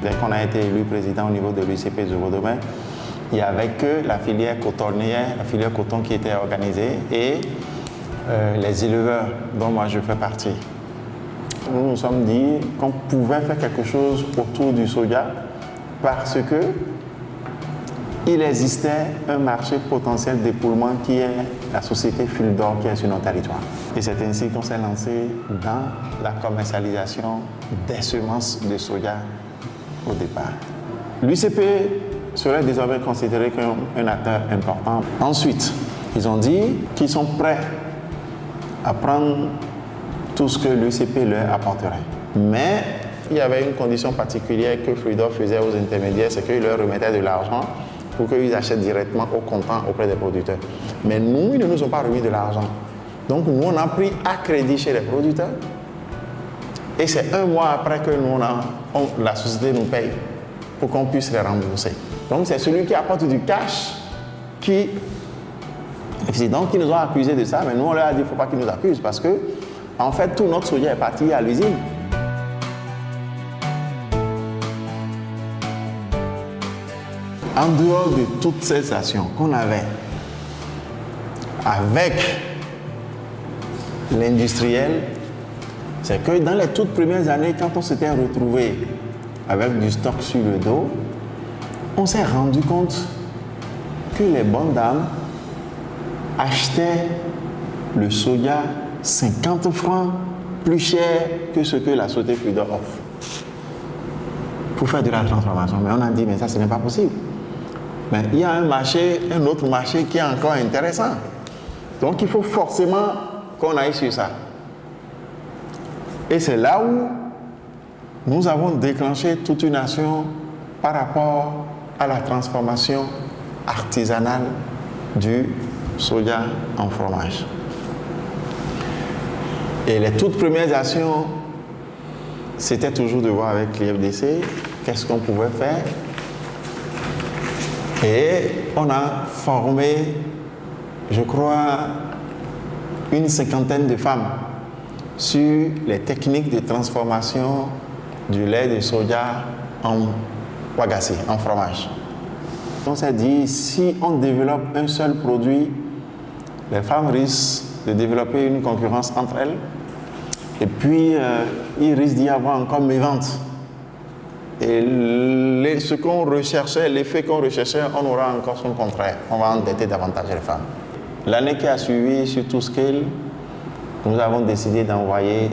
Dès qu'on a été élu président au niveau de l'UCP de Vaudreuil, il n'y avait que la filière cotonnière, la filière coton qui était organisée et les éleveurs dont moi je fais partie. Nous nous sommes dit qu'on pouvait faire quelque chose autour du soja parce que il existait un marché potentiel d'époulement qui est la société Fulldor qui est sur notre territoire. Et c'est ainsi qu'on s'est lancé dans la commercialisation des semences de soja au départ. L'UCP serait désormais considéré comme un acteur important. Ensuite, ils ont dit qu'ils sont prêts à prendre tout ce que l'UCP leur apporterait. Mais il y avait une condition particulière que Fulldor faisait aux intermédiaires, c'est qu'ils leur remettaient de l'argent pour qu'ils achètent directement au comptant auprès des producteurs. Mais nous, ils ne nous ont pas remis de l'argent. Donc nous, on a pris à crédit chez les producteurs. Et c'est 1 mois après que nous, la société nous paye pour qu'on puisse les rembourser. Donc c'est celui qui apporte du cash qui... Donc ils nous ont accusés de ça, mais nous, on leur a dit qu'il ne faut pas qu'ils nous accusent parce que, en fait, tout notre soja est parti à l'usine. En dehors de toutes ces actions qu'on avait avec l'industriel, c'est que dans les toutes premières années, quand on s'était retrouvé avec du stock sur le dos, on s'est rendu compte que les bonnes dames achetaient le soja 50 francs plus cher que ce que la société Fulldor offre pour faire de la transformation. Mais on a dit, mais ça, ce n'est pas possible. Mais il y a un autre marché qui est encore intéressant. Donc il faut forcément qu'on aille sur ça. Et c'est là où nous avons déclenché toute une action par rapport à la transformation artisanale du soja en fromage. Et les toutes premières actions, c'était toujours de voir avec l'IFDC qu'est-ce qu'on pouvait faire. Et on a formé, je crois, une 50aine de femmes sur les techniques de transformation du lait de soja en wagaci, en fromage. On s'est dit, si on développe un seul produit, les femmes risquent de développer une concurrence entre elles. Et puis, il risque d'y avoir encore mévente. Et ce qu'on recherchait, l'effet qu'on recherchait, on aura encore son contraire. On va endetter davantage les femmes. L'année qui a suivi, sur ToScale, nous avons décidé d'envoyer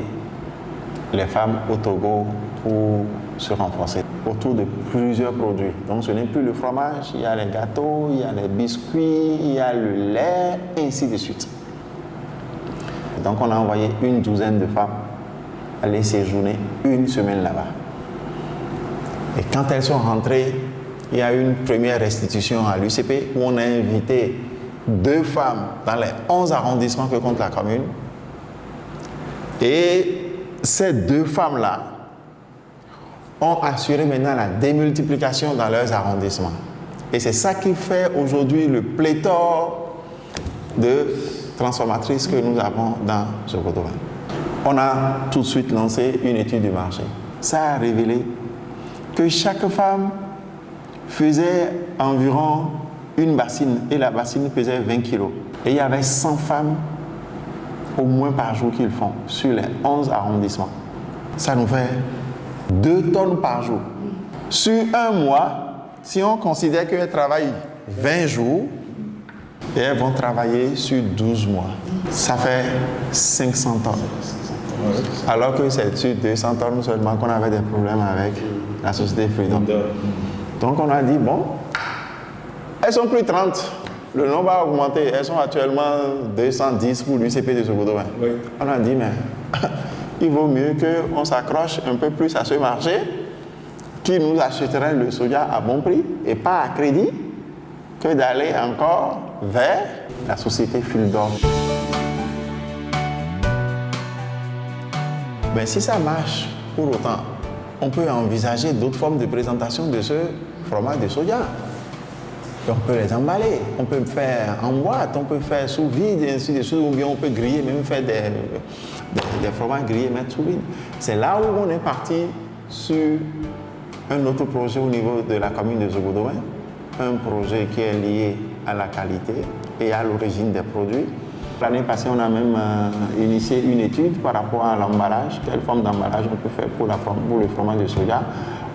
les femmes au Togo pour se renforcer autour de plusieurs produits. Donc ce n'est plus le fromage, il y a les gâteaux, il y a les biscuits, il y a le lait, et ainsi de suite. Donc on a envoyé une 12aine de femmes aller séjourner 1 semaine là-bas. Et quand elles sont rentrées, il y a eu une première restitution à l'UCP où on a invité 2 femmes dans les 11 arrondissements que compte la commune. Et ces 2 femmes-là ont assuré maintenant la démultiplication dans leurs arrondissements. Et c'est ça qui fait aujourd'hui le pléthore de transformatrices que nous avons dans ce Vaudreuil. On a tout de suite lancé une étude du marché. Ça a révélé que chaque femme faisait environ une bassine et la bassine pesait 20 kg. Et il y avait 100 femmes au moins par jour qu'ils font sur les 11 arrondissements. Ça nous fait 2 tonnes par jour. Sur un mois, si on considère qu'elles travaillent 20 jours et elles vont travailler sur 12 mois, ça fait 500 tonnes. Alors que c'est sur 200 tonnes seulement qu'on avait des problèmes avec la société Fulldor. Donc on a dit, bon, elles sont plus 30, le nombre a augmenté, elles sont actuellement 210 pour l'UCP de ce Vaudreuil. Oui. On a dit, mais il vaut mieux qu'on s'accroche un peu plus à ce marché qui nous achèterait le soja à bon prix et pas à crédit que d'aller encore vers la société Fulldor. Ben, si ça marche, pour autant, on peut envisager d'autres formes de présentation de ce fromage de soja. Et on peut les emballer, on peut faire en boîte, on peut faire sous vide, et ainsi de suite, ou bien on peut griller, même faire des fromages grillés, mettre sous vide. C'est là où on est parti sur un autre projet au niveau de la commune de Zogodoin, un projet qui est lié à la qualité et à l'origine des produits. L'année passée, on a même initié une étude par rapport à l'emballage, quelle forme d'emballage on peut faire pour le fromage de soja,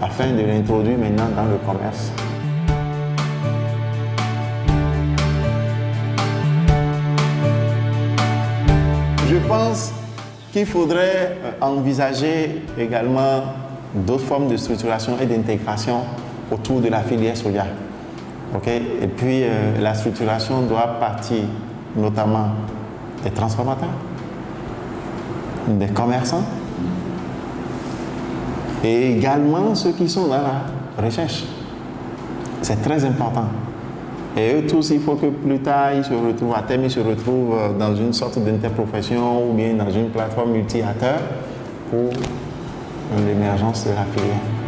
afin de l'introduire maintenant dans le commerce. Je pense qu'il faudrait envisager également d'autres formes de structuration et d'intégration autour de la filière soja. Okay? Et puis la structuration doit partir notamment des transformateurs, des commerçants et également ceux qui sont dans la recherche. C'est très important. Et eux tous, il faut que plus tard, ils se retrouvent, à terme, ils se retrouvent dans une sorte d'interprofession ou bien dans une plateforme multi-acteurs pour l'émergence de la filière.